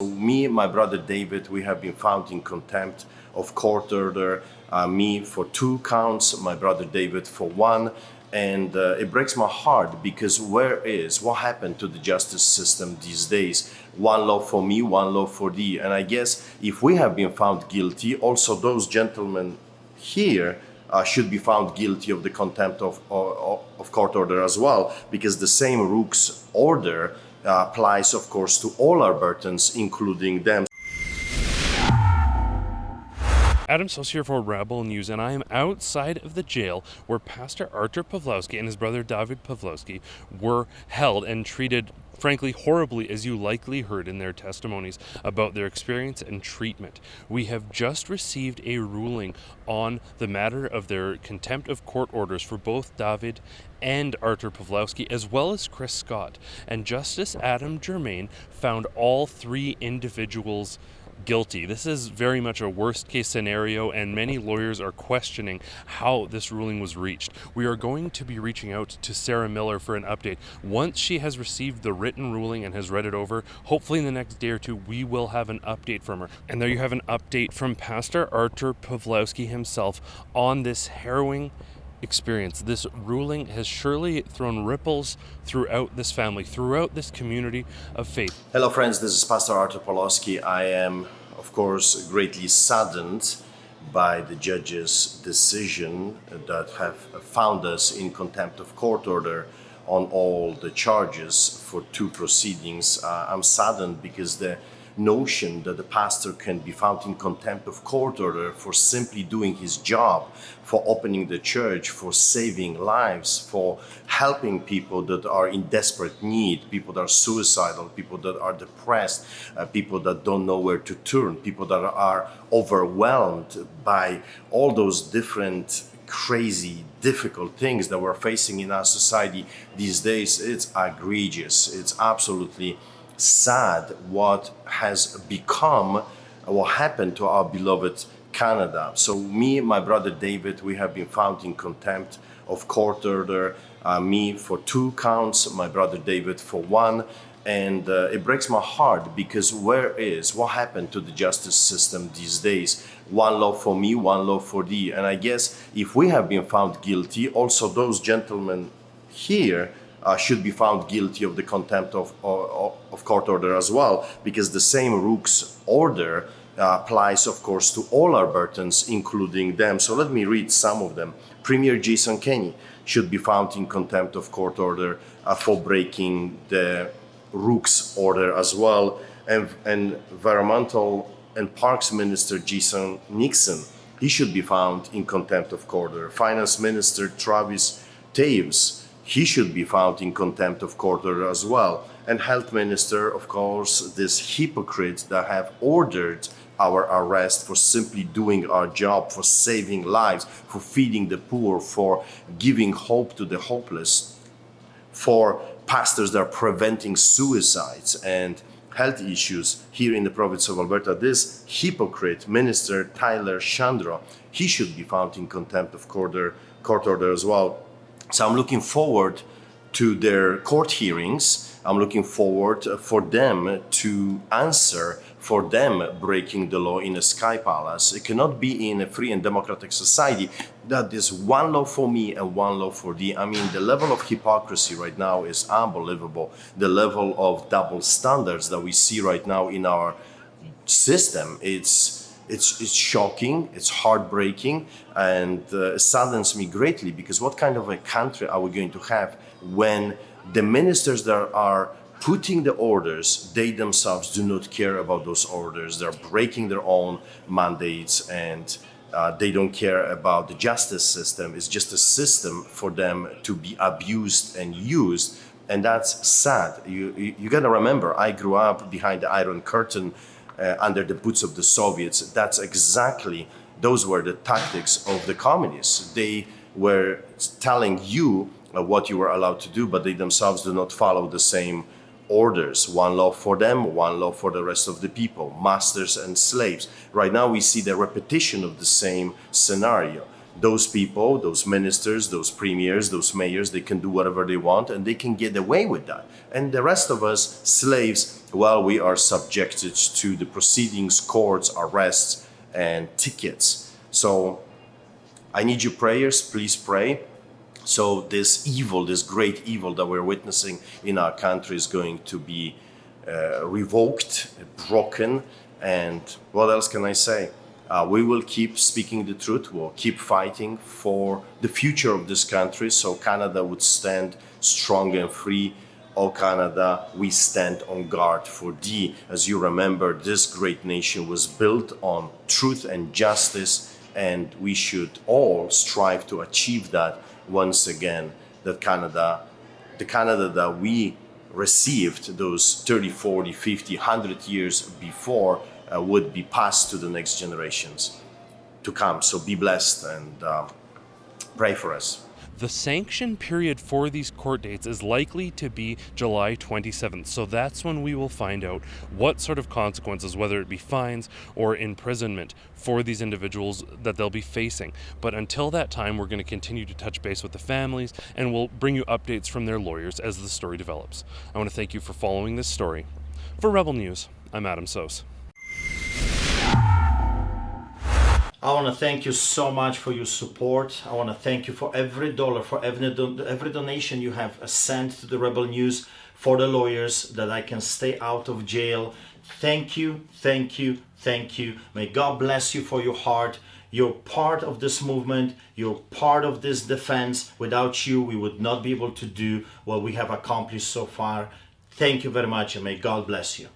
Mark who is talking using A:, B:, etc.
A: Me and my brother David, we have been found in contempt of court order. Me for 2 counts, my brother David for 1. And it breaks my heart because what happened to the justice system these days? One law for me, one law for thee. And I guess if we have been found guilty, also those gentlemen here should be found guilty of the contempt of court order as well, because the same Rook's order applies, of course, to all Albertans, including them.
B: Adam Soos here for Rebel News, and I am outside of the jail where Pastor Artur Pawlowski and his brother David Pawlowski were held and treated, frankly, horribly, as you likely heard in their testimonies about their experience and treatment. We have just received a ruling on the matter of their contempt of court orders for both David and Artur Pawlowski, as well as Chris Scott. And Justice Adam Germain found all 3 individuals guilty. This is very much a worst case scenario, and many lawyers are questioning how this ruling was reached. We are going to be reaching out to Sarah Miller for an update. Once she has received the written ruling and has read it over, hopefully in the next day or 2, we will have an update from her. And there you have an update from Pastor Artur Pawlowski himself on this harrowing experience. This ruling has surely thrown ripples throughout this family, throughout this community of faith.
A: Hello friends, this is Pastor Artur Pawlowski. I am, of course, greatly saddened by the judge's decision that have found us in contempt of court order on all the charges for 2 proceedings. I'm saddened because the notion that the pastor can be found in contempt of court order for simply doing his job, for opening the church, for saving lives, for helping people that are in desperate need, people that are suicidal, people that are depressed, people that don't know where to turn, people that are overwhelmed by all those different crazy, difficult things that we're facing in our society these days. It's egregious. It's absolutely sad what has become, what happened to our beloved Canada. So me and my brother David, we have been found in contempt of court order. Me for 2 counts, my brother David for 1. And it breaks my heart because what happened to the justice system these days? One law for me, one law for thee. And I guess if we have been found guilty, also those gentlemen here should be found guilty of the contempt of court order as well, because the same Rook's order applies, of course, to all Albertans, including them. So let me read some of them. Premier Jason Kenney should be found in contempt of court order for breaking the Rook's order as well. And Environmental and Parks Minister Jason Nixon, he should be found in contempt of court order. Finance Minister Travis Taves, he should be found in contempt of court order as well. And Health Minister, of course, this hypocrites that have ordered our arrest for simply doing our job, for saving lives, for feeding the poor, for giving hope to the hopeless, for pastors that are preventing suicides and health issues here in the province of Alberta. This hypocrite, Minister Tyler Chandra, he should be found in contempt of court order as well. So I'm looking forward to their court hearings. I'm looking forward for them to answer for them breaking the law in a sky palace. It cannot be in a free and democratic society that there's one law for me and one law for thee. I mean, the level of hypocrisy right now is unbelievable. The level of double standards that we see right now in our system, it's shocking, it's heartbreaking, and saddens me greatly, because what kind of a country are we going to have when the ministers that are putting the orders, they themselves do not care about those orders. They're breaking their own mandates, and they don't care about the justice system. It's just a system for them to be abused and used, and that's sad. You got to remember, I grew up behind the Iron Curtain, under the boots of the Soviets. Those were the tactics of the communists. They were telling you what you were allowed to do, but they themselves do not follow the same orders. One law for them, one law for the rest of the people, masters and slaves. Right now we see the repetition of the same scenario. those people, those ministers, those premiers, those mayors, they can do whatever they want and they can get away with that. And the rest of us, slaves, well, we are subjected to the proceedings, courts, arrests, and tickets. So I need your prayers. Please pray. So this evil, this great evil that we're witnessing in our country is going to be revoked, broken, and what else can I say? We will keep speaking the truth. We'll keep fighting for the future of this country so Canada would stand strong and free. Oh, Canada, we stand on guard for thee. As you remember, this great nation was built on truth and justice, and we should all strive to achieve that once again, that Canada, the Canada that we received those 30, 40, 50, 100 years before would be passed to the next generations to come. So be blessed and pray for us.
B: The sanction period for these court dates is likely to be July 27th, so that's when we will find out what sort of consequences, whether it be fines or imprisonment, for these individuals that they'll be facing. But until that time, we're going to continue to touch base with the families, and we'll bring you updates from their lawyers as the story develops. I want to thank you for following this story. For Rebel News, I'm Adam Soos.
C: I want to thank you so much for your support. I want to thank you for every dollar, for every donation you have sent to the Rebel News for the lawyers, that I can stay out of jail. Thank you, thank you, thank you. May God bless you for your heart. You're part of this movement. You're part of this defense. Without you, we would not be able to do what we have accomplished so far. Thank you very much, and may God bless you.